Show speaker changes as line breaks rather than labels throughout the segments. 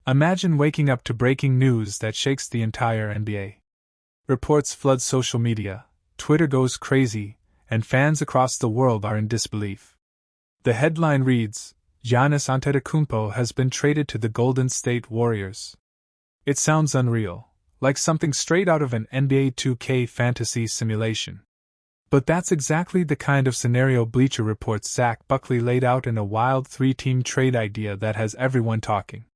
Imagine waking up to breaking news that shakes the entire NBA. Reports flood social media, Twitter goes crazy, and fans across the world are in disbelief. The headline reads, Giannis Antetokounmpo has been traded to the Golden State Warriors. It sounds unreal, like something straight out of an NBA 2K fantasy simulation. But that's exactly the kind of scenario Bleacher Report's Zach Buckley laid out in a wild three-team trade idea that has everyone talking.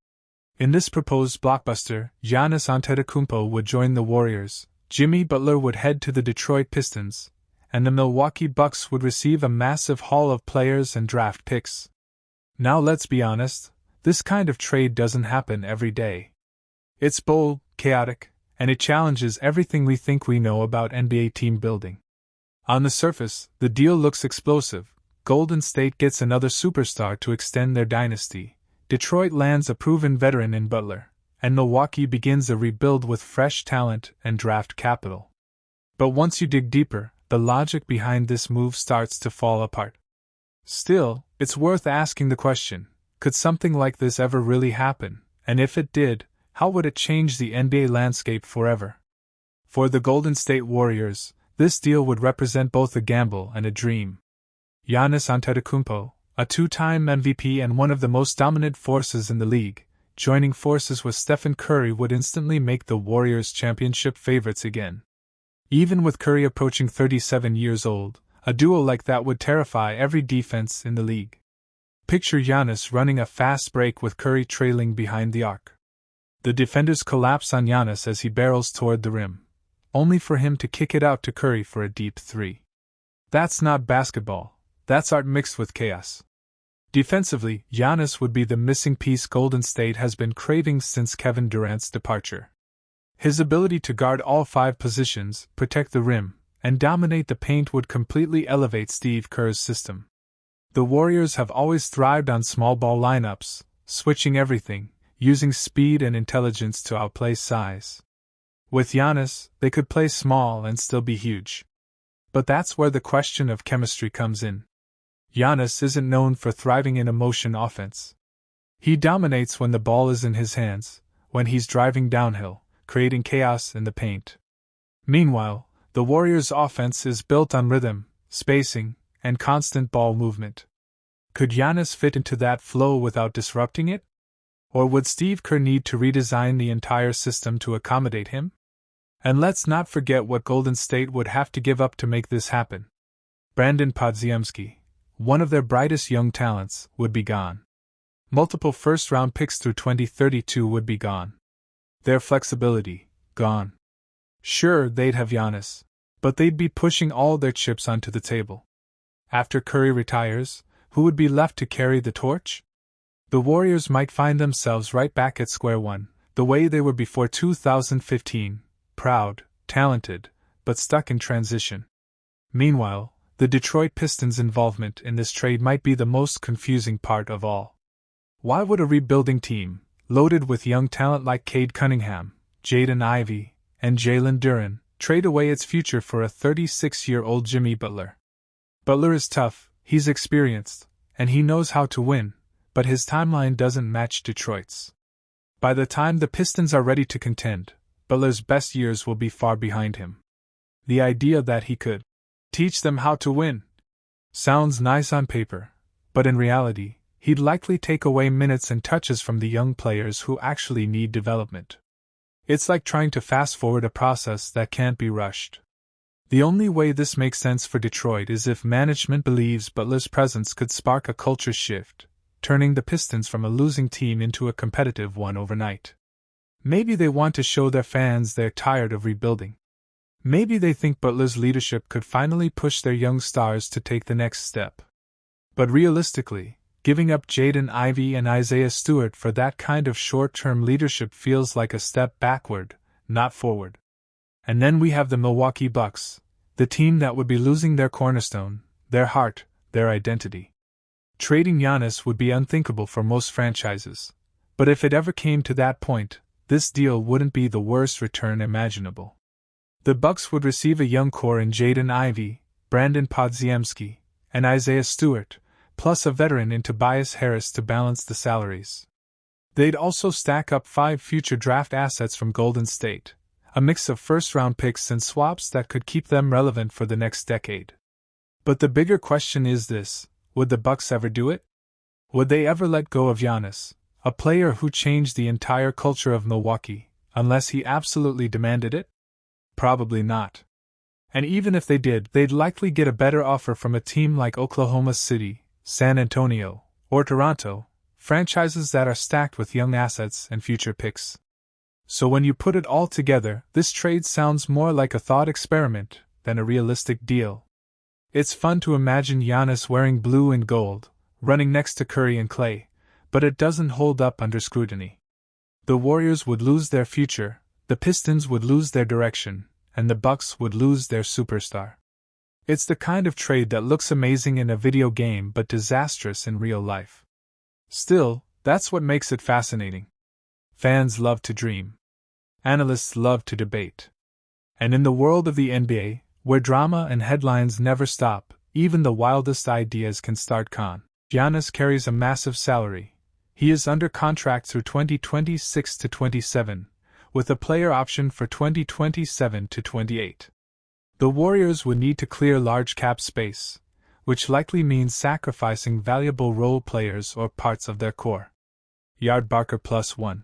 In this proposed blockbuster, Giannis Antetokounmpo would join the Warriors, Jimmy Butler would head to the Detroit Pistons, and the Milwaukee Bucks would receive a massive haul of players and draft picks. Now let's be honest, this kind of trade doesn't happen every day. It's bold, chaotic, and it challenges everything we think we know about NBA team building. On the surface, the deal looks explosive. Golden State gets another superstar to extend their dynasty, Detroit lands a proven veteran in Butler, and Milwaukee begins a rebuild with fresh talent and draft capital. But once you dig deeper, the logic behind this move starts to fall apart. Still, it's worth asking the question, could something like this ever really happen, and if it did, how would it change the NBA landscape forever? For the Golden State Warriors, this deal would represent both a gamble and a dream. Giannis Antetokounmpo, a two-time MVP and one of the most dominant forces in the league, joining forces with Stephen Curry would instantly make the Warriors championship favorites again. Even with Curry approaching 37 years old, a duo like that would terrify every defense in the league. Picture Giannis running a fast break with Curry trailing behind the arc. The defenders collapse on Giannis as he barrels toward the rim, only for him to kick it out to Curry for a deep three. That's not basketball, that's art mixed with chaos. Defensively, Giannis would be the missing piece Golden State has been craving since Kevin Durant's departure. His ability to guard all 5 positions, protect the rim, and dominate the paint would completely elevate Steve Kerr's system. The Warriors have always thrived on small ball lineups, switching everything, using speed and intelligence to outplay size. With Giannis, they could play small and still be huge. But that's where the question of chemistry comes in. Giannis isn't known for thriving in a motion offense. He dominates when the ball is in his hands, when he's driving downhill, creating chaos in the paint. Meanwhile, the Warriors' offense is built on rhythm, spacing, and constant ball movement. Could Giannis fit into that flow without disrupting it? Or would Steve Kerr need to redesign the entire system to accommodate him? And let's not forget what Golden State would have to give up to make this happen. Brandon Podziemski, one of their brightest young talents, would be gone. Multiple first-round picks through 2032 would be gone. Their flexibility, gone. Sure, they'd have Giannis, but they'd be pushing all their chips onto the table. After Curry retires, who would be left to carry the torch? The Warriors might find themselves right back at square one, the way they were before 2015, proud, talented, but stuck in transition. Meanwhile, the Detroit Pistons' involvement in this trade might be the most confusing part of all. Why would a rebuilding team, loaded with young talent like Cade Cunningham, Jaden Ivey, and Jalen Duren, trade away its future for a 36-year-old Jimmy Butler? Butler is tough, he's experienced, and he knows how to win, but his timeline doesn't match Detroit's. By the time the Pistons are ready to contend, Butler's best years will be far behind him. The idea that he could teach them how to win sounds nice on paper, but in reality, he'd likely take away minutes and touches from the young players who actually need development. It's like trying to fast-forward a process that can't be rushed. The only way this makes sense for Detroit is if management believes Butler's presence could spark a culture shift, turning the Pistons from a losing team into a competitive one overnight. Maybe they want to show their fans they're tired of rebuilding. Maybe they think Butler's leadership could finally push their young stars to take the next step. But realistically, giving up Jaden Ivey and Isaiah Stewart for that kind of short-term leadership feels like a step backward, not forward. And then we have the Milwaukee Bucks, the team that would be losing their cornerstone, their heart, their identity. Trading Giannis would be unthinkable for most franchises, but if it ever came to that point, this deal wouldn't be the worst return imaginable. The Bucks would receive a young core in Jaden Ivey, Brandon Podziemski, and Isaiah Stewart, plus a veteran in Tobias Harris to balance the salaries. They'd also stack up 5 future draft assets from Golden State, a mix of first-round picks and swaps that could keep them relevant for the next decade. But the bigger question is this: would the Bucks ever do it? Would they ever let go of Giannis, a player who changed the entire culture of Milwaukee, unless he absolutely demanded it? Probably not. And even if they did, they'd likely get a better offer from a team like Oklahoma City, San Antonio, or Toronto, franchises that are stacked with young assets and future picks. So when you put it all together, this trade sounds more like a thought experiment than a realistic deal. It's fun to imagine Giannis wearing blue and gold, running next to Curry and Klay, but it doesn't hold up under scrutiny. The Warriors would lose their future, the Pistons would lose their direction, and the Bucks would lose their superstar. It's the kind of trade that looks amazing in a video game but disastrous in real life. Still, that's what makes it fascinating. Fans love to dream. Analysts love to debate. And in the world of the NBA, where drama and headlines never stop, even the wildest ideas can start con. Giannis carries a massive salary. He is under contract through 2026 to 27, with a player option for 2027 to 28. The Warriors would need to clear large cap space, which likely means sacrificing valuable role players or parts of their core. Yardbarker +1.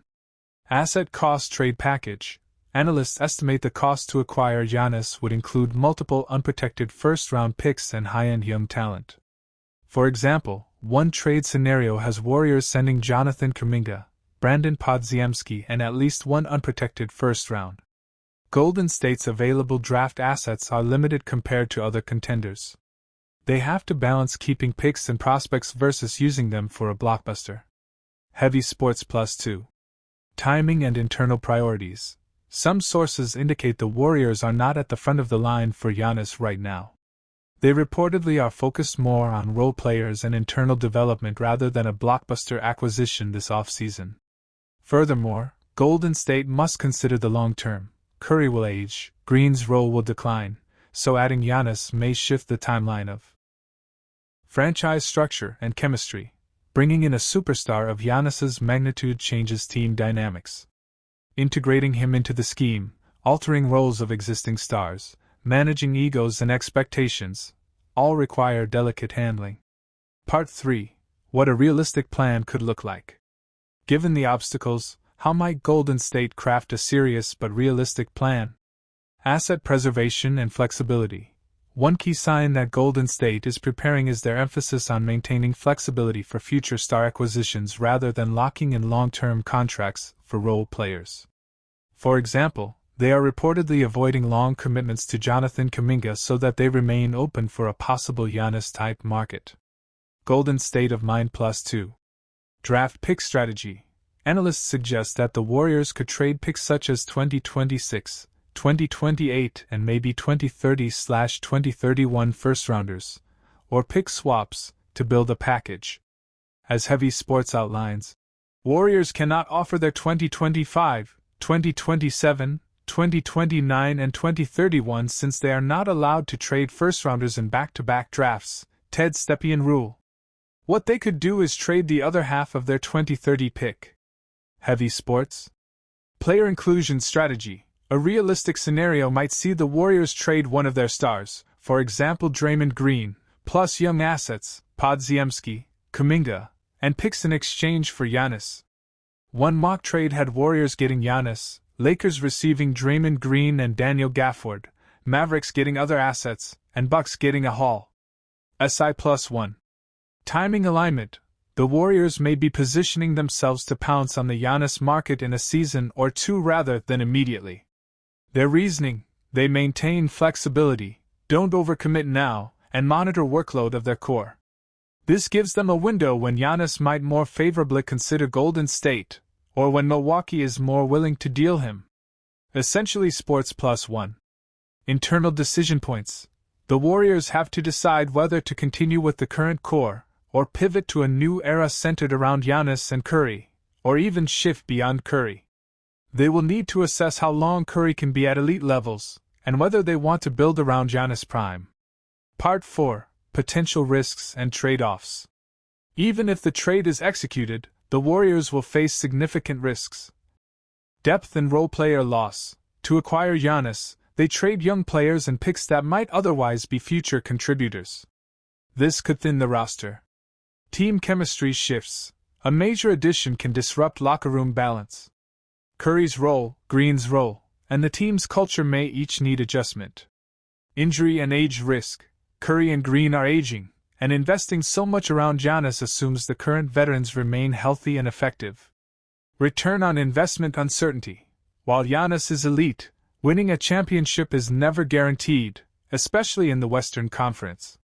Asset cost trade package. Analysts estimate the cost to acquire Giannis would include multiple unprotected first-round picks and high-end young talent. For example, one trade scenario has Warriors sending Jonathan Kuminga, Brandon Podziemski, and at least one unprotected first-round. Golden State's available draft assets are limited compared to other contenders. They have to balance keeping picks and prospects versus using them for a blockbuster. Heavy sports +2. Timing and internal priorities. Some sources indicate the Warriors are not at the front of the line for Giannis right now. They reportedly are focused more on role players and internal development rather than a blockbuster acquisition this offseason. Furthermore, Golden State must consider the long term. Curry will age, Green's role will decline, so adding Giannis may shift the timeline of franchise structure and chemistry. Bringing in a superstar of Giannis's magnitude changes team dynamics. Integrating him into the scheme, altering roles of existing stars, managing egos and expectations, all require delicate handling. Part 3. What a realistic plan could look like. Given the obstacles, how might Golden State craft a serious but realistic plan? Asset preservation and flexibility. One key sign that Golden State is preparing is their emphasis on maintaining flexibility for future star acquisitions rather than locking in long-term contracts for role players. For example, they are reportedly avoiding long commitments to Jonathan Kuminga so that they remain open for a possible Giannis-type market. Golden State of Mind +2. Draft pick strategy. Analysts suggest that the Warriors could trade picks such as 2026, 2028 and maybe 2030/2031 first-rounders, or pick swaps, to build a package. As Heavy Sports outlines, Warriors cannot offer their 2025, 2027, 2029 and 2031 since they are not allowed to trade first-rounders in back-to-back drafts, Ted Stepien rule. What they could do is trade the other half of their 2030 pick. Heavy Sports. Player inclusion strategy. A realistic scenario might see the Warriors trade one of their stars, for example Draymond Green, plus young assets, Podziemski, Kuminga, and picks in exchange for Giannis. One mock trade had Warriors getting Giannis, Lakers receiving Draymond Green and Daniel Gafford, Mavericks getting other assets, and Bucks getting a haul. SI +1. Timing alignment. The Warriors may be positioning themselves to pounce on the Giannis market in a season or two rather than immediately. Their reasoning: they maintain flexibility, don't overcommit now, and monitor workload of their core. This gives them a window when Giannis might more favorably consider Golden State, or when Milwaukee is more willing to deal him. Essentially sports +1. Internal decision points. The Warriors have to decide whether to continue with the current core, or pivot to a new era centered around Giannis and Curry, or even shift beyond Curry. They will need to assess how long Curry can be at elite levels, and whether they want to build around Giannis Prime. Part 4. Potential risks and trade-offs. Even if the trade is executed, the Warriors will face significant risks. Depth and role player loss. To acquire Giannis, they trade young players and picks that might otherwise be future contributors. This could thin the roster. Team chemistry shifts. A major addition can disrupt locker room balance. Curry's role, Green's role, and the team's culture may each need adjustment. Injury and age risk. Curry and Green are aging, and investing so much around Giannis assumes the current veterans remain healthy and effective. Return on investment uncertainty. While Giannis is elite, winning a championship is never guaranteed, especially in the Western Conference.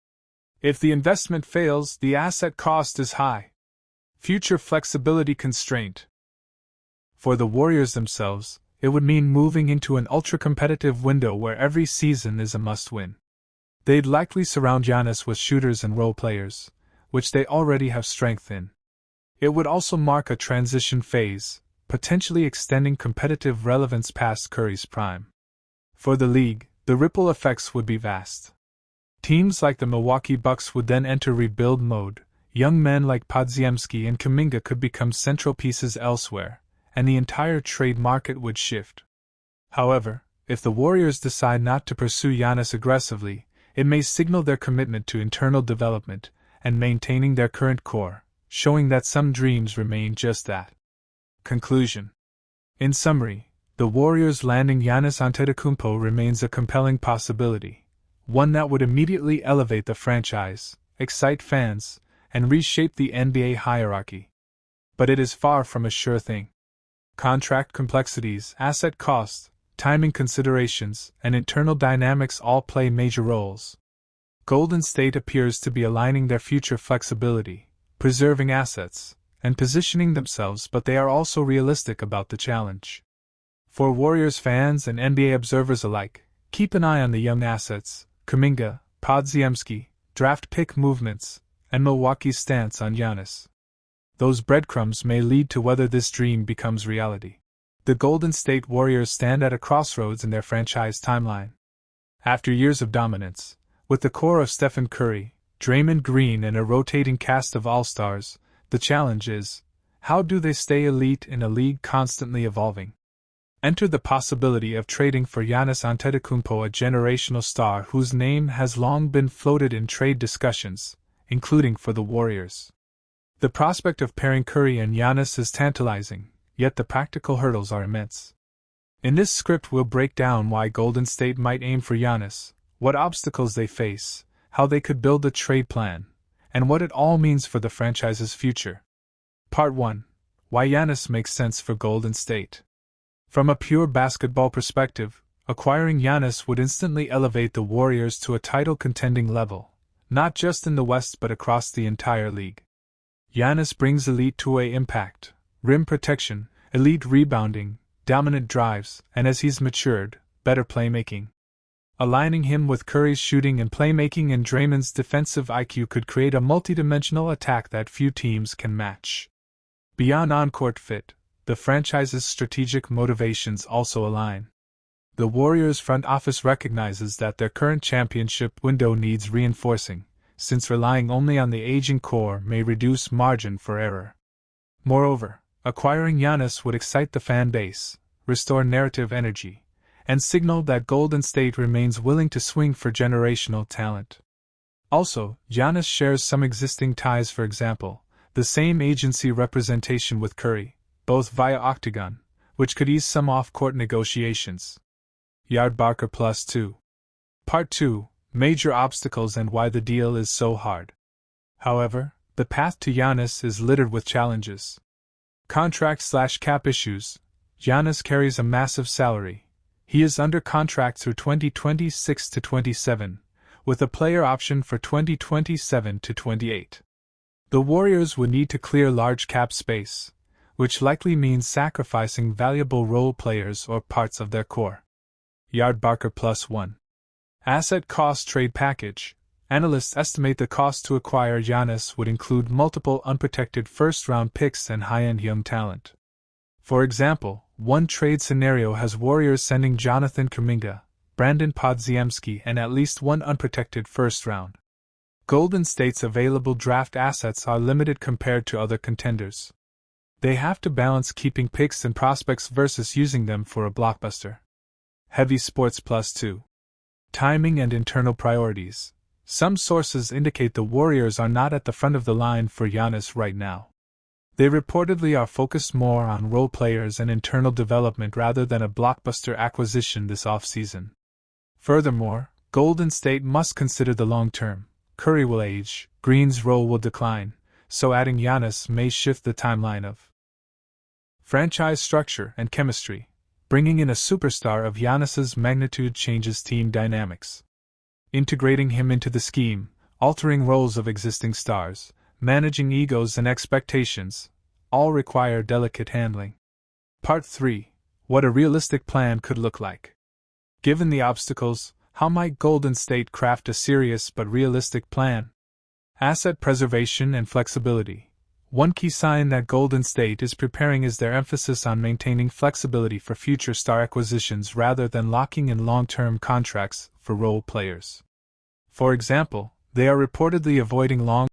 If the investment fails, the asset cost is high. Future flexibility constraint. For the Warriors themselves, it would mean moving into an ultra-competitive window where every season is a must-win. They'd likely surround Giannis with shooters and role players, which they already have strength in. It would also mark a transition phase, potentially extending competitive relevance past Curry's prime. For the league, the ripple effects would be vast. Teams like the Milwaukee Bucks would then enter rebuild mode, young men like Podziemski and Kuminga could become central pieces elsewhere, and the entire trade market would shift. However, if the Warriors decide not to pursue Giannis aggressively, it may signal their commitment to internal development and maintaining their current core, showing that some dreams remain just that. Conclusion. In summary, the Warriors landing Giannis Antetokounmpo remains a compelling possibility, one that would immediately elevate the franchise, excite fans, and reshape the NBA hierarchy. But it is far from a sure thing. Contract complexities, asset costs, timing considerations, and internal dynamics all play major roles. Golden State appears to be aligning their future flexibility, preserving assets, and positioning themselves, but they are also realistic about the challenge. For Warriors fans and NBA observers alike, keep an eye on the young assets, Kuminga, Podziemski, draft pick movements, and Milwaukee's stance on Giannis. Those breadcrumbs may lead to whether this dream becomes reality. The Golden State Warriors stand at a crossroads in their franchise timeline. After years of dominance, with the core of Stephen Curry, Draymond Green, and a rotating cast of all-stars, the challenge is, how do they stay elite in a league constantly evolving? Enter the possibility of trading for Giannis Antetokounmpo, a generational star whose name has long been floated in trade discussions, including for the Warriors. The prospect of pairing Curry and Giannis is tantalizing, yet the practical hurdles are immense. In this script we'll break down why Golden State might aim for Giannis, what obstacles they face, how they could build a trade plan, and what it all means for the franchise's future. Part 1. Why Giannis makes sense for Golden State. From a pure basketball perspective, acquiring Giannis would instantly elevate the Warriors to a title-contending level, not just in the West but across the entire league. Giannis brings elite two-way impact, rim protection, elite rebounding, dominant drives, and as he's matured, better playmaking. Aligning him with Curry's shooting and playmaking and Draymond's defensive IQ could create a multidimensional attack that few teams can match. Beyond on-court fit, the franchise's strategic motivations also align. The Warriors' front office recognizes that their current championship window needs reinforcing, since relying only on the aging core may reduce margin for error. Moreover, acquiring Giannis would excite the fan base, restore narrative energy, and signal that Golden State remains willing to swing for generational talent. Also, Giannis shares some existing ties, for example, the same agency representation with Curry, both via Octagon, which could ease some off-court negotiations. Yardbarker Plus 2. Part 2. Major obstacles and why the deal is so hard. However, the path to Giannis is littered with challenges. Contract/cap issues. Giannis carries a massive salary. He is under contract through 2026 to 27, with a player option for 2027 to 28. The Warriors would need to clear large cap space, which likely means sacrificing valuable role players or parts of their core. Yardbarker Plus 1. Asset cost trade package. Analysts estimate the cost to acquire Giannis would include multiple unprotected first-round picks and high-end young talent. For example, one trade scenario has Warriors sending Jonathan Kuminga, Brandon Podziemski, and at least one unprotected first-round. Golden State's available draft assets are limited compared to other contenders. They have to balance keeping picks and prospects versus using them for a blockbuster. Heavy sports plus 2. Timing and internal priorities. Some sources indicate the Warriors are not at the front of the line for Giannis right now. They reportedly are focused more on role players and internal development rather than a blockbuster acquisition this offseason. Furthermore, Golden State must consider the long term. Curry will age, Green's role will decline, so adding Giannis may shift the timeline of franchise structure and chemistry. Bringing in a superstar of Giannis's magnitude changes team dynamics. Integrating him into the scheme, altering roles of existing stars, managing egos and expectations, all require delicate handling. Part 3. What a realistic plan could look like. Given the obstacles, how might Golden State craft a serious but realistic plan? Asset preservation and flexibility. One key sign that Golden State is preparing is their emphasis on maintaining flexibility for future star acquisitions rather than locking in long-term contracts for role players. For example, they are reportedly avoiding long